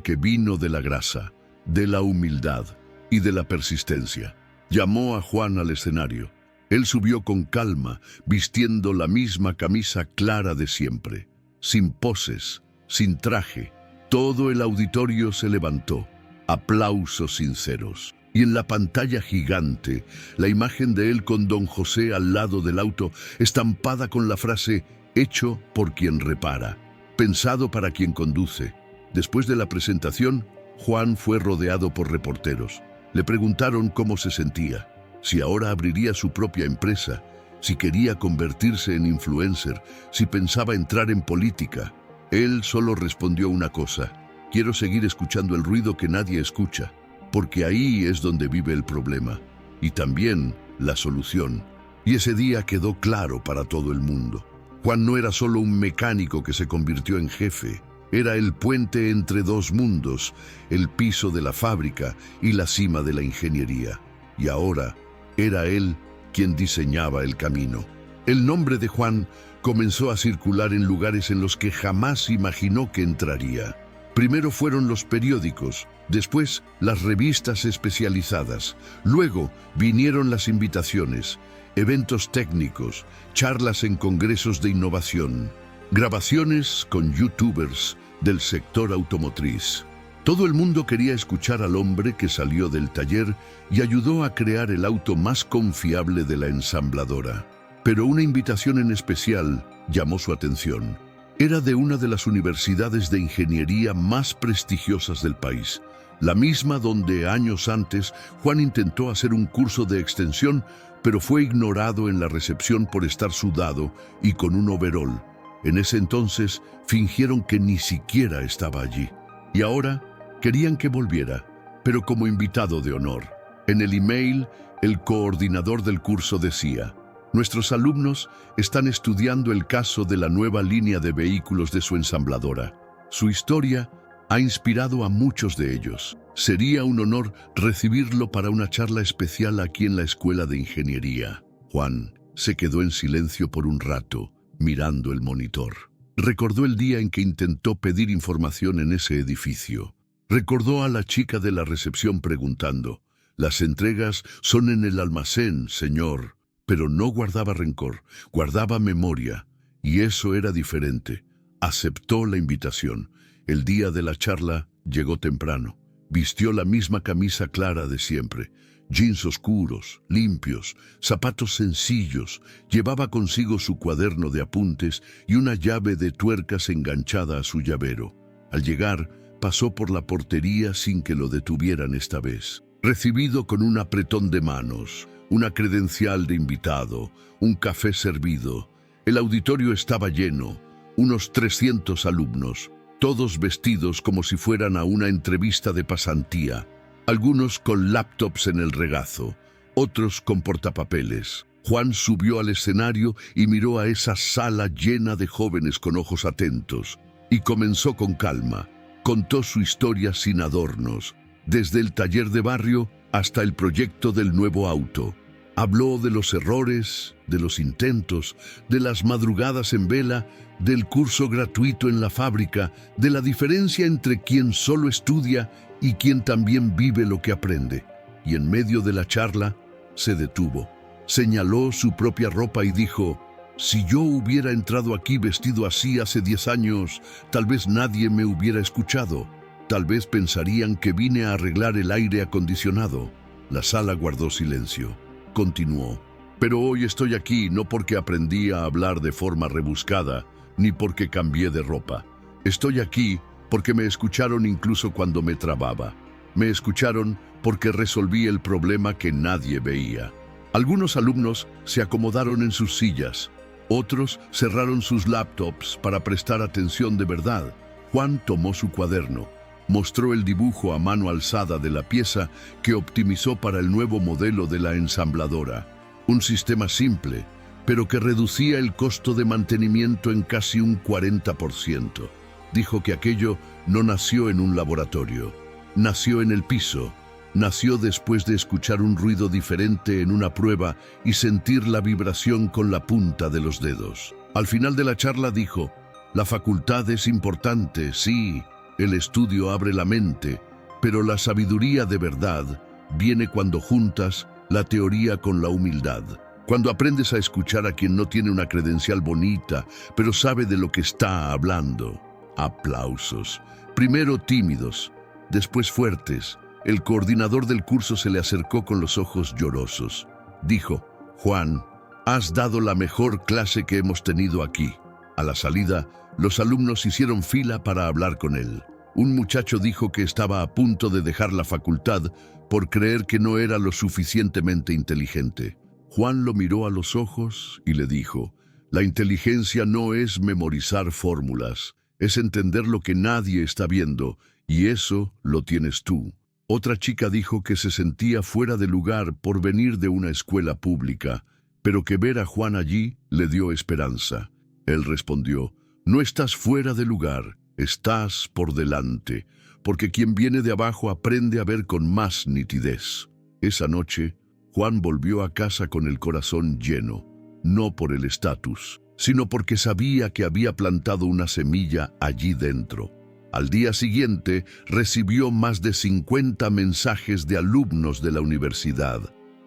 que vino de la grasa, de la humildad y de la persistencia». Llamó a Juan al escenario. Él subió con calma, vistiendo la misma camisa clara de siempre, sin poses, sin traje. Todo el auditorio se levantó. Aplausos sinceros. Y en la pantalla gigante, la imagen de él con don José al lado del auto, estampada con la frase «Hecho por quien repara, pensado para quien conduce». Después de la presentación, Juan fue rodeado por reporteros. Le preguntaron cómo se sentía, si ahora abriría su propia empresa, si quería convertirse en influencer, si pensaba entrar en política. Él solo respondió una cosa: «Quiero seguir escuchando el ruido que nadie escucha, porque ahí es donde vive el problema, y también la solución». Y ese día quedó claro para todo el mundo. Juan no era solo un mecánico que se convirtió en jefe. Era el puente entre dos mundos, el piso de la fábrica y la cima de la ingeniería. Y ahora era él quien diseñaba el camino. El nombre de Juan comenzó a circular en lugares en los que jamás imaginó que entraría. Primero fueron los periódicos, después las revistas especializadas. Luego vinieron las invitaciones, eventos técnicos, charlas en congresos de innovación, grabaciones con youtubers del sector automotriz. Todo el mundo quería escuchar al hombre que salió del taller y ayudó a crear el auto más confiable de la ensambladora. Pero una invitación en especial llamó su atención. Era de una de las universidades de ingeniería más prestigiosas del país, la misma donde años antes Juan intentó hacer un curso de extensión, pero fue ignorado en la recepción por estar sudado y con un overol. En ese entonces fingieron que ni siquiera estaba allí. Y ahora querían que volviera, pero como invitado de honor. En el email, el coordinador del curso decía: nuestros alumnos están estudiando el caso de la nueva línea de vehículos de su ensambladora. Su historia ha inspirado a muchos de ellos. Sería un honor recibirlo para una charla especial aquí en la Escuela de Ingeniería. Juan se quedó en silencio por un rato, mirando el monitor. Recordó el día en que intentó pedir información en ese edificio. Recordó a la chica de la recepción preguntando: «Las entregas son en el almacén, señor». Pero no guardaba rencor, guardaba memoria. Y eso era diferente. Aceptó la invitación. El día de la charla llegó temprano. Vistió la misma camisa clara de siempre, jeans oscuros, limpios, zapatos sencillos. Llevaba consigo su cuaderno de apuntes y una llave de tuercas enganchada a su llavero. Al llegar, pasó por la portería sin que lo detuvieran esta vez. Recibido con un apretón de manos, una credencial de invitado, un café servido. El auditorio estaba lleno, unos 300 alumnos, todos vestidos como si fueran a una entrevista de pasantía, algunos con laptops en el regazo, otros con portapapeles. Juan subió al escenario y miró a esa sala llena de jóvenes con ojos atentos, y comenzó con calma. Contó su historia sin adornos, desde el taller de barrio hasta el proyecto del nuevo auto. Habló de los errores, de los intentos, de las madrugadas en vela, del curso gratuito en la fábrica, de la diferencia entre quien solo estudia y quien también vive lo que aprende. Y en medio de la charla, se detuvo. Señaló su propia ropa y dijo: «Si yo hubiera entrado aquí vestido así hace 10 años, tal vez nadie me hubiera escuchado. Tal vez pensarían que vine a arreglar el aire acondicionado». La sala guardó silencio. Continuó: «Pero hoy estoy aquí no porque aprendí a hablar de forma rebuscada, ni porque cambié de ropa. Estoy aquí porque me escucharon incluso cuando me trababa. Me escucharon porque resolví el problema que nadie veía». Algunos alumnos se acomodaron en sus sillas. Otros cerraron sus laptops para prestar atención de verdad. Juan tomó su cuaderno. Mostró el dibujo a mano alzada de la pieza que optimizó para el nuevo modelo de la ensambladora. Un sistema simple, pero que reducía el costo de mantenimiento en casi un 40%. Dijo que aquello no nació en un laboratorio. Nació en el piso. Nació después de escuchar un ruido diferente en una prueba y sentir la vibración con la punta de los dedos. Al final de la charla dijo: «La facultad es importante, sí. El estudio abre la mente, pero la sabiduría de verdad viene cuando juntas la teoría con la humildad. Cuando aprendes a escuchar a quien no tiene una credencial bonita, pero sabe de lo que está hablando». Aplausos. Primero tímidos, después fuertes. El coordinador del curso se le acercó con los ojos llorosos. Dijo: «Juan, has dado la mejor clase que hemos tenido aquí». A la salida, los alumnos hicieron fila para hablar con él. Un muchacho dijo que estaba a punto de dejar la facultad por creer que no era lo suficientemente inteligente. Juan lo miró a los ojos y le dijo: «La inteligencia no es memorizar fórmulas, es entender lo que nadie está viendo, y eso lo tienes tú». Otra chica dijo que se sentía fuera de lugar por venir de una escuela pública, pero que ver a Juan allí le dio esperanza. Él respondió: «No estás fuera de lugar, estás por delante, porque quien viene de abajo aprende a ver con más nitidez». Esa noche, Juan volvió a casa con el corazón lleno, no por el estatus, sino porque sabía que había plantado una semilla allí dentro. Al día siguiente, recibió más de 50 mensajes de alumnos de la universidad,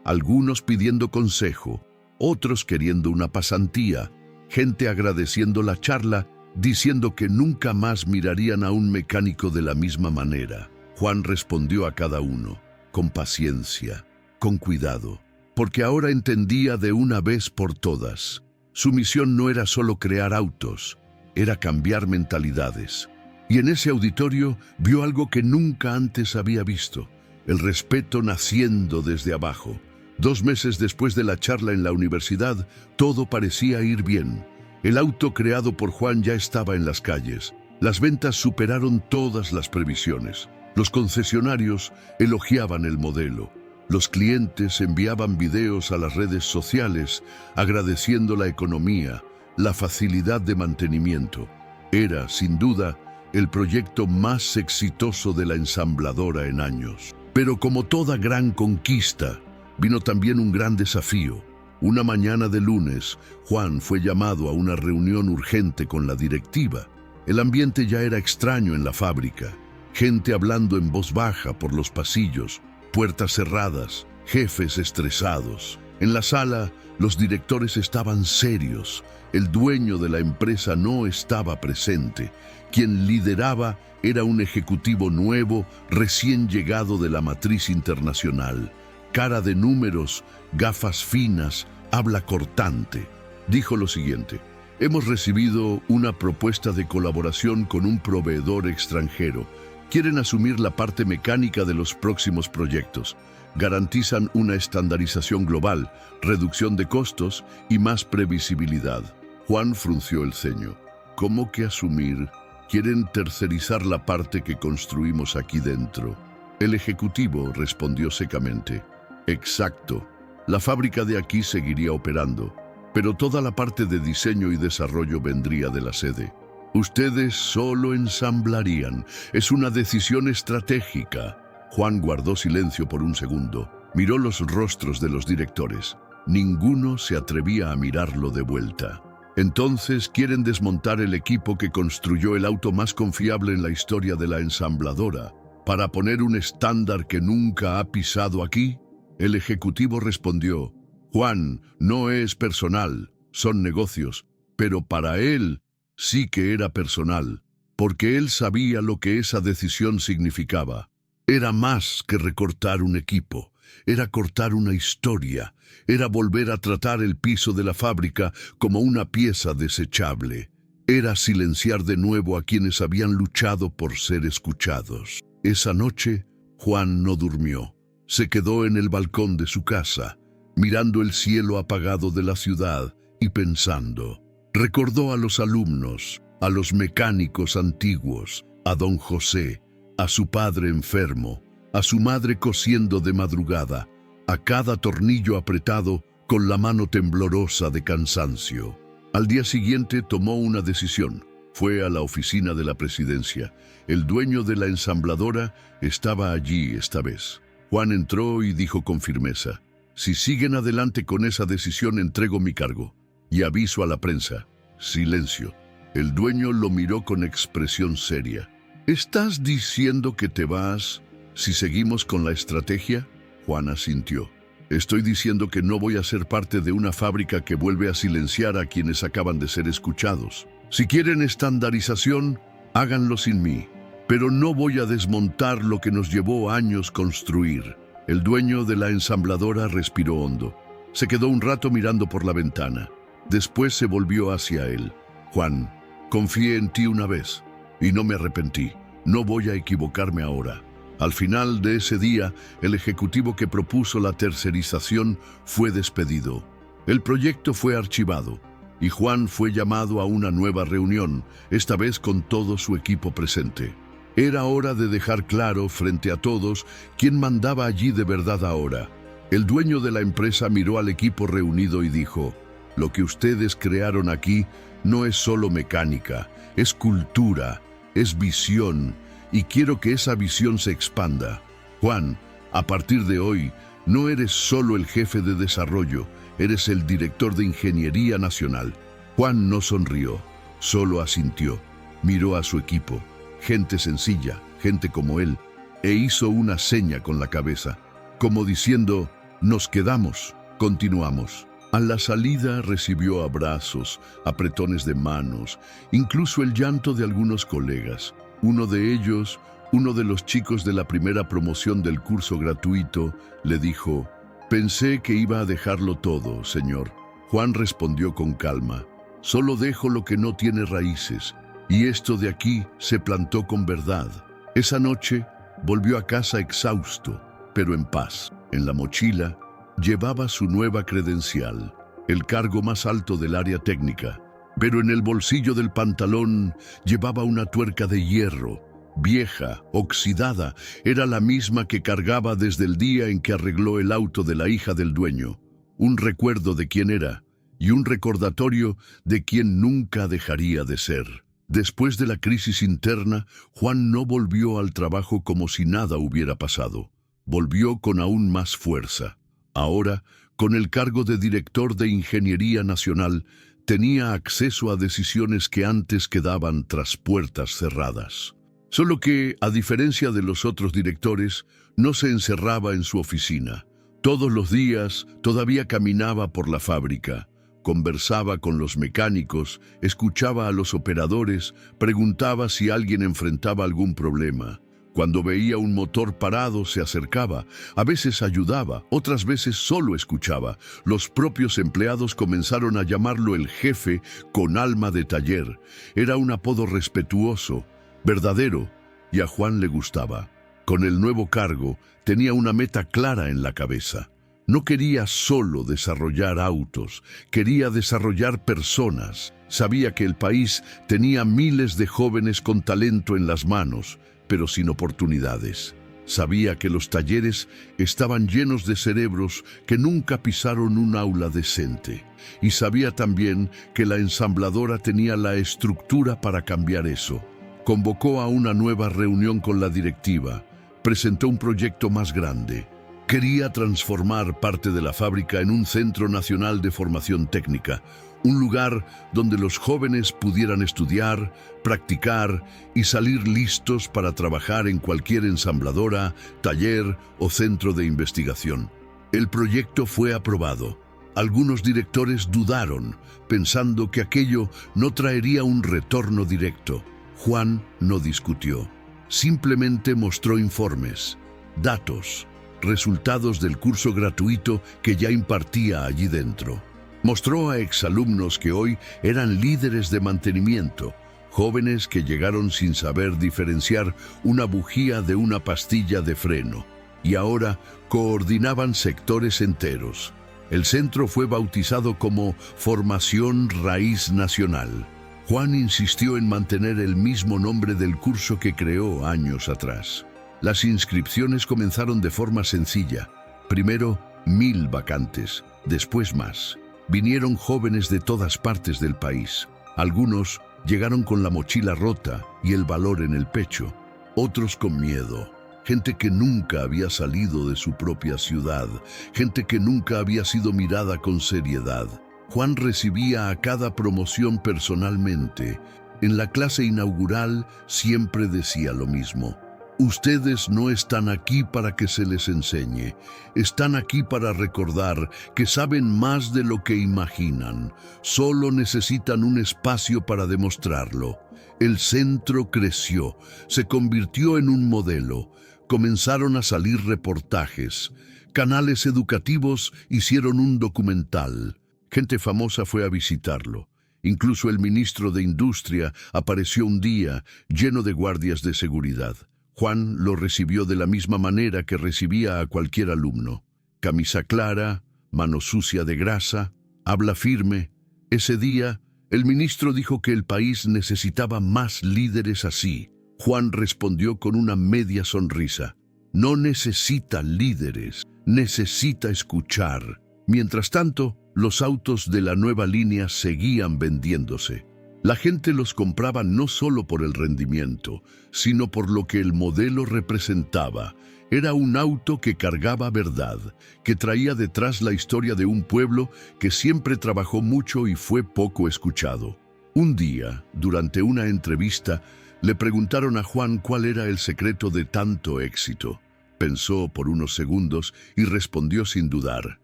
algunos pidiendo consejo, otros queriendo una pasantía, gente agradeciendo la charla, diciendo que nunca más mirarían a un mecánico de la misma manera. Juan respondió a cada uno, con paciencia, con cuidado, porque ahora entendía de una vez por todas. Su misión no era solo crear autos, era cambiar mentalidades. Y en ese auditorio vio algo que nunca antes había visto: el respeto naciendo desde abajo. 2 meses después de la charla en la universidad, todo parecía ir bien. El auto creado por Juan ya estaba en las calles. Las ventas superaron todas las previsiones. Los concesionarios elogiaban el modelo. Los clientes enviaban videos a las redes sociales agradeciendo la economía, la facilidad de mantenimiento. Era, sin duda, el proyecto más exitoso de la ensambladora en años. Pero como toda gran conquista, vino también un gran desafío. Una mañana de lunes, Juan fue llamado a una reunión urgente con la directiva. El ambiente ya era extraño en la fábrica. Gente hablando en voz baja por los pasillos, puertas cerradas, jefes estresados. En la sala, los directores estaban serios. El dueño de la empresa no estaba presente. Quien lideraba era un ejecutivo nuevo, recién llegado de la matriz internacional. Cara de números, gafas finas, habla cortante. Dijo lo siguiente: hemos recibido una propuesta de colaboración con un proveedor extranjero. Quieren asumir la parte mecánica de los próximos proyectos. Garantizan una estandarización global, reducción de costos y más previsibilidad. Juan frunció el ceño. ¿Cómo que asumir? Quieren tercerizar la parte que construimos aquí dentro. El ejecutivo respondió secamente: exacto. La fábrica de aquí seguiría operando, pero toda la parte de diseño y desarrollo vendría de la sede. Ustedes solo ensamblarían. Es una decisión estratégica. Juan guardó silencio por un segundo. Miró los rostros de los directores. Ninguno se atrevía a mirarlo de vuelta. Entonces, ¿quieren desmontar el equipo que construyó el auto más confiable en la historia de la ensambladora para poner un estándar que nunca ha pisado aquí? El ejecutivo respondió: Juan, no es personal, son negocios, pero para él sí que era personal, porque él sabía lo que esa decisión significaba. Era más que recortar un equipo, era cortar una historia, era volver a tratar el piso de la fábrica como una pieza desechable, era silenciar de nuevo a quienes habían luchado por ser escuchados. Esa noche, Juan no durmió. Se quedó en el balcón de su casa, mirando el cielo apagado de la ciudad y pensando. Recordó a los alumnos, a los mecánicos antiguos, a don José, a su padre enfermo, a su madre cosiendo de madrugada, a cada tornillo apretado con la mano temblorosa de cansancio. Al día siguiente tomó una decisión. Fue a la oficina de la presidencia. El dueño de la ensambladora estaba allí esta vez. Juan entró y dijo con firmeza: si siguen adelante con esa decisión, entrego mi cargo y aviso a la prensa. Silencio. El dueño lo miró con expresión seria. ¿Estás diciendo que te vas si seguimos con la estrategia? Juan asintió. Estoy diciendo que no voy a ser parte de una fábrica que vuelve a silenciar a quienes acaban de ser escuchados. Si quieren estandarización, háganlo sin mí. Pero no voy a desmontar lo que nos llevó años construir. El dueño de la ensambladora respiró hondo. Se quedó un rato mirando por la ventana. Después se volvió hacia él. Juan, confié en ti una vez y no me arrepentí. No voy a equivocarme ahora. Al final de ese día, el ejecutivo que propuso la tercerización fue despedido. El proyecto fue archivado y Juan fue llamado a una nueva reunión, esta vez con todo su equipo presente. Era hora de dejar claro frente a todos quién mandaba allí de verdad ahora. El dueño de la empresa miró al equipo reunido y dijo: lo que ustedes crearon aquí no es solo mecánica, es cultura, es visión, y quiero que esa visión se expanda. Juan, a partir de hoy, no eres solo el jefe de desarrollo, eres el director de Ingeniería Nacional. Juan no sonrió, solo asintió. Miró a su equipo, gente sencilla, gente como él, e hizo una seña con la cabeza, como diciendo: nos quedamos, continuamos. A la salida recibió abrazos, apretones de manos, incluso el llanto de algunos colegas. Uno de ellos, uno de los chicos de la primera promoción del curso gratuito, le dijo: pensé que iba a dejarlo todo, señor. Juan respondió con calma: solo dejo lo que no tiene raíces. Y esto de aquí se plantó con verdad. Esa noche volvió a casa exhausto, pero en paz. En la mochila llevaba su nueva credencial, el cargo más alto del área técnica, pero en el bolsillo del pantalón llevaba una tuerca de hierro, vieja, oxidada. Era la misma que cargaba desde el día en que arregló el auto de la hija del dueño. Un recuerdo de quién era y un recordatorio de quién nunca dejaría de ser. Después de la crisis interna, Juan no volvió al trabajo como si nada hubiera pasado. Volvió con aún más fuerza. Ahora, con el cargo de director de Ingeniería Nacional, tenía acceso a decisiones que antes quedaban tras puertas cerradas. Solo que, a diferencia de los otros directores, no se encerraba en su oficina. Todos los días todavía caminaba por la fábrica, conversaba con los mecánicos, escuchaba a los operadores, preguntaba si alguien enfrentaba algún problema. Cuando veía un motor parado, se acercaba. A veces ayudaba, otras veces solo escuchaba. Los propios empleados comenzaron a llamarlo el jefe con alma de taller. Era un apodo respetuoso, verdadero, y a Juan le gustaba. Con el nuevo cargo, tenía una meta clara en la cabeza. No quería solo desarrollar autos, quería desarrollar personas. Sabía que el país tenía miles de jóvenes con talento en las manos, pero sin oportunidades. Sabía que los talleres estaban llenos de cerebros que nunca pisaron un aula decente. Y sabía también que la ensambladora tenía la estructura para cambiar eso. Convocó a una nueva reunión con la directiva. Presentó un proyecto más grande. Quería transformar parte de la fábrica en un centro nacional de formación técnica, un lugar donde los jóvenes pudieran estudiar, practicar y salir listos para trabajar en cualquier ensambladora, taller o centro de investigación. El proyecto fue aprobado. Algunos directores dudaron, pensando que aquello no traería un retorno directo. Juan no discutió. Simplemente mostró informes, datos, resultados del curso gratuito que ya impartía allí dentro. Mostró a exalumnos que hoy eran líderes de mantenimiento, jóvenes que llegaron sin saber diferenciar una bujía de una pastilla de freno, y ahora coordinaban sectores enteros. El centro fue bautizado como Formación Raíz Nacional. Juan insistió en mantener el mismo nombre del curso que creó años atrás. Las inscripciones comenzaron de forma sencilla. Primero, 1000 vacantes, después más. Vinieron jóvenes de todas partes del país. Algunos llegaron con la mochila rota y el valor en el pecho. Otros con miedo. Gente que nunca había salido de su propia ciudad. Gente que nunca había sido mirada con seriedad. Juan recibía a cada promoción personalmente. En la clase inaugural siempre decía lo mismo. Ustedes no están aquí para que se les enseñe, están aquí para recordar que saben más de lo que imaginan, solo necesitan un espacio para demostrarlo. El centro creció, se convirtió en un modelo, comenzaron a salir reportajes, canales educativos hicieron un documental, gente famosa fue a visitarlo. Incluso el ministro de Industria apareció un día lleno de guardias de seguridad. Juan lo recibió de la misma manera que recibía a cualquier alumno. Camisa clara, mano sucia de grasa, habla firme. Ese día, el ministro dijo que el país necesitaba más líderes así. Juan respondió con una media sonrisa. No necesita líderes, necesita escuchar. Mientras tanto, los autos de la nueva línea seguían vendiéndose. La gente los compraba no solo por el rendimiento, sino por lo que el modelo representaba. Era un auto que cargaba verdad, que traía detrás la historia de un pueblo que siempre trabajó mucho y fue poco escuchado. Un día, durante una entrevista, le preguntaron a Juan cuál era el secreto de tanto éxito. Pensó por unos segundos y respondió sin dudar.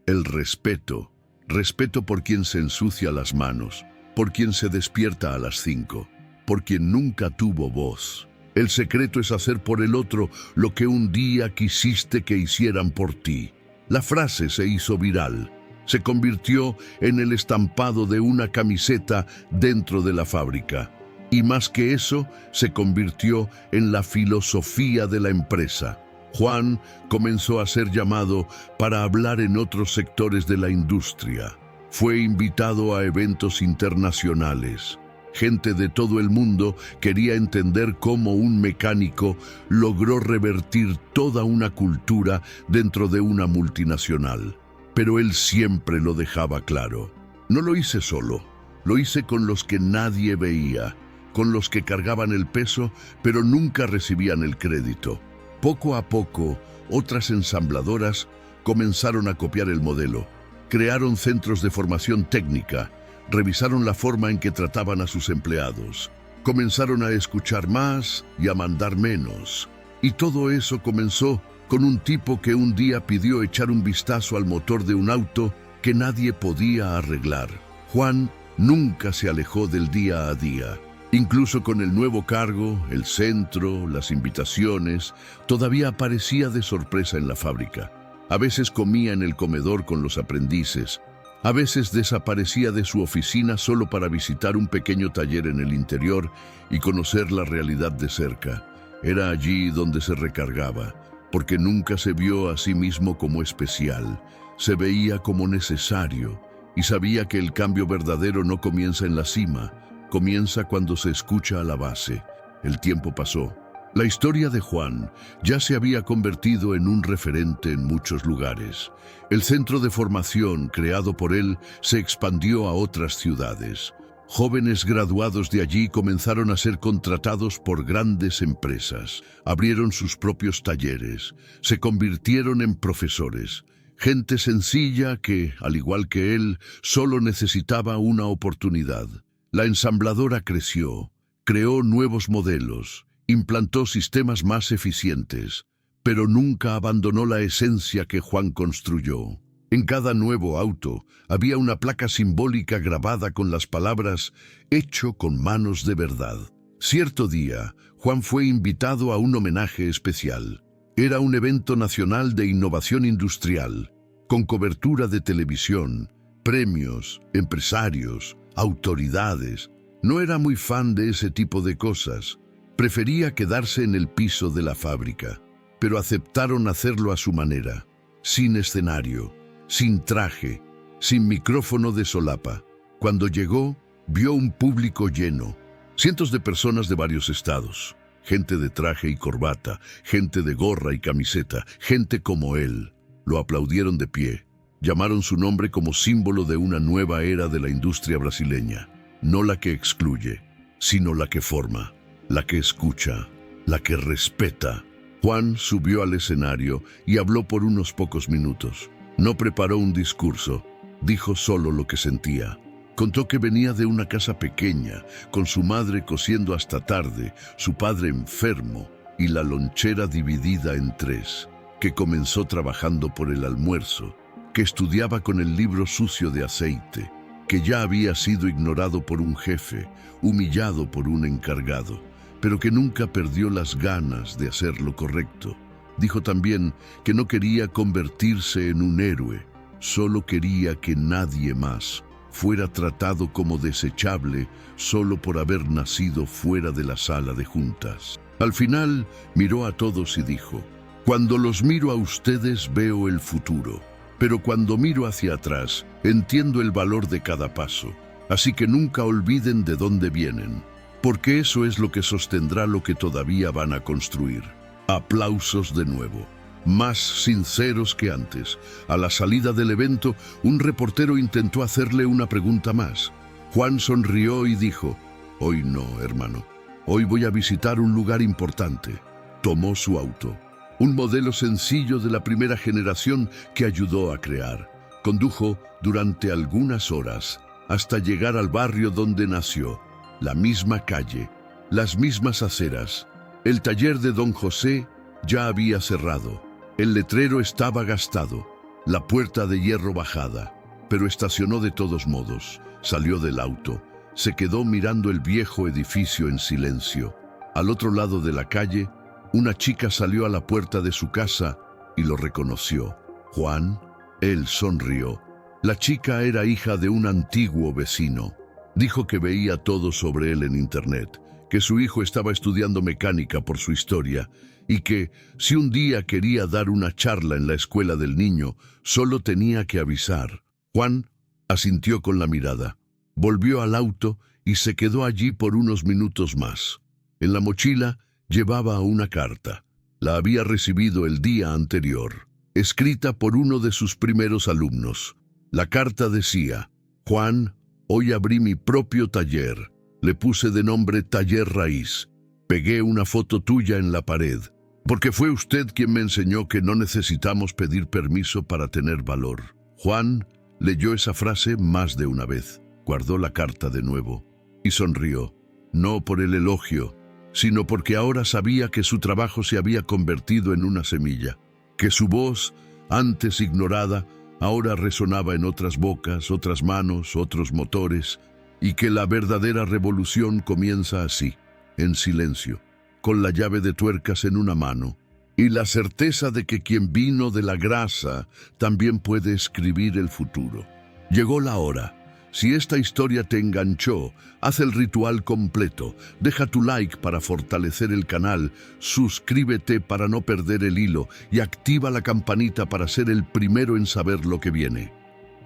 El respeto. Respeto por quien se ensucia las manos, por quien se despierta a las 5, por quien nunca tuvo voz. El secreto es hacer por el otro lo que un día quisiste que hicieran por ti. La frase se hizo viral. Se convirtió en el estampado de una camiseta dentro de la fábrica. Y más que eso, se convirtió en la filosofía de la empresa. Juan comenzó a ser llamado para hablar en otros sectores de la industria. Fue invitado a eventos internacionales. Gente de todo el mundo quería entender cómo un mecánico logró revertir toda una cultura dentro de una multinacional. Pero él siempre lo dejaba claro. No lo hice solo, lo hice con los que nadie veía, con los que cargaban el peso, pero nunca recibían el crédito. Poco a poco, otras ensambladoras comenzaron a copiar el modelo. Crearon centros de formación técnica, revisaron la forma en que trataban a sus empleados, comenzaron a escuchar más y a mandar menos. Y todo eso comenzó con un tipo que un día pidió echar un vistazo al motor de un auto que nadie podía arreglar. Juan nunca se alejó del día a día. Incluso con el nuevo cargo, el centro, las invitaciones, todavía aparecía de sorpresa en la fábrica. A veces comía en el comedor con los aprendices. A veces desaparecía de su oficina solo para visitar un pequeño taller en el interior y conocer la realidad de cerca. Era allí donde se recargaba, porque nunca se vio a sí mismo como especial. Se veía como necesario y sabía que el cambio verdadero no comienza en la cima, comienza cuando se escucha a la base. El tiempo pasó. La historia de Juan ya se había convertido en un referente en muchos lugares. El centro de formación creado por él se expandió a otras ciudades. Jóvenes graduados de allí comenzaron a ser contratados por grandes empresas. Abrieron sus propios talleres, se convirtieron en profesores. Gente sencilla que, al igual que él, solo necesitaba una oportunidad. La ensambladora creció, creó nuevos modelos, implantó sistemas más eficientes, pero nunca abandonó la esencia que Juan construyó. En cada nuevo auto había una placa simbólica grabada con las palabras «Hecho con manos de verdad». Cierto día, Juan fue invitado a un homenaje especial. Era un evento nacional de innovación industrial, con cobertura de televisión, premios, empresarios, autoridades. No era muy fan de ese tipo de cosas. Prefería quedarse en el piso de la fábrica, pero aceptaron hacerlo a su manera, sin escenario, sin traje, sin micrófono de solapa. Cuando llegó, vio un público lleno, cientos de personas de varios estados, gente de traje y corbata, gente de gorra y camiseta, gente como él. Lo aplaudieron de pie, llamaron su nombre como símbolo de una nueva era de la industria brasileña, no la que excluye, sino la que forma, la que escucha, la que respeta. Juan subió al escenario y habló por unos pocos minutos. No preparó un discurso, dijo solo lo que sentía. Contó que venía de una casa pequeña, con su madre cosiendo hasta tarde, su padre enfermo y la lonchera dividida en tres, que comenzó trabajando por el almuerzo, que estudiaba con el libro sucio de aceite, que ya había sido ignorado por un jefe, humillado por un encargado, pero que nunca perdió las ganas de hacer lo correcto. Dijo también que no quería convertirse en un héroe, solo quería que nadie más fuera tratado como desechable solo por haber nacido fuera de la sala de juntas. Al final miró a todos y dijo: «Cuando los miro a ustedes veo el futuro, pero cuando miro hacia atrás entiendo el valor de cada paso. Así que nunca olviden de dónde vienen, porque eso es lo que sostendrá lo que todavía van a construir». Aplausos de nuevo, más sinceros que antes. A la salida del evento, un reportero intentó hacerle una pregunta más. Juan sonrió y dijo: «Hoy no, hermano. Hoy voy a visitar un lugar importante». Tomó su auto, un modelo sencillo de la primera generación que ayudó a crear. Condujo durante algunas horas hasta llegar al barrio donde nació, la misma calle, las mismas aceras. El taller de Don José ya había cerrado. El letrero estaba gastado, la puerta de hierro bajada, pero estacionó de todos modos. Salió del auto, se quedó mirando el viejo edificio en silencio. Al otro lado de la calle, una chica salió a la puerta de su casa y lo reconoció. «Juan». Él sonrió. La chica era hija de un antiguo vecino. Dijo que veía todo sobre él en internet, que su hijo estaba estudiando mecánica por su historia y que, si un día quería dar una charla en la escuela del niño, solo tenía que avisar. Juan asintió con la mirada. Volvió al auto y se quedó allí por unos minutos más. En la mochila llevaba una carta. La había recibido el día anterior, escrita por uno de sus primeros alumnos. La carta decía: Juan, hoy abrí mi propio taller. Le puse de nombre Taller Raíz. Pegué una foto tuya en la pared, porque fue usted quien me enseñó que no necesitamos pedir permiso para tener valor. Juan leyó esa frase más de una vez. Guardó la carta de nuevo y sonrió, no por el elogio, sino porque ahora sabía que su trabajo se había convertido en una semilla, que su voz, antes ignorada, ahora resonaba en otras bocas, otras manos, otros motores, y que la verdadera revolución comienza así, en silencio, con la llave de tuercas en una mano, y la certeza de que quien vino de la grasa también puede escribir el futuro. Llegó la hora. Si esta historia te enganchó, haz el ritual completo, deja tu like para fortalecer el canal, suscríbete para no perder el hilo y activa la campanita para ser el primero en saber lo que viene.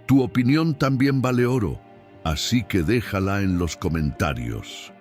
Tu opinión también vale oro, así que déjala en los comentarios.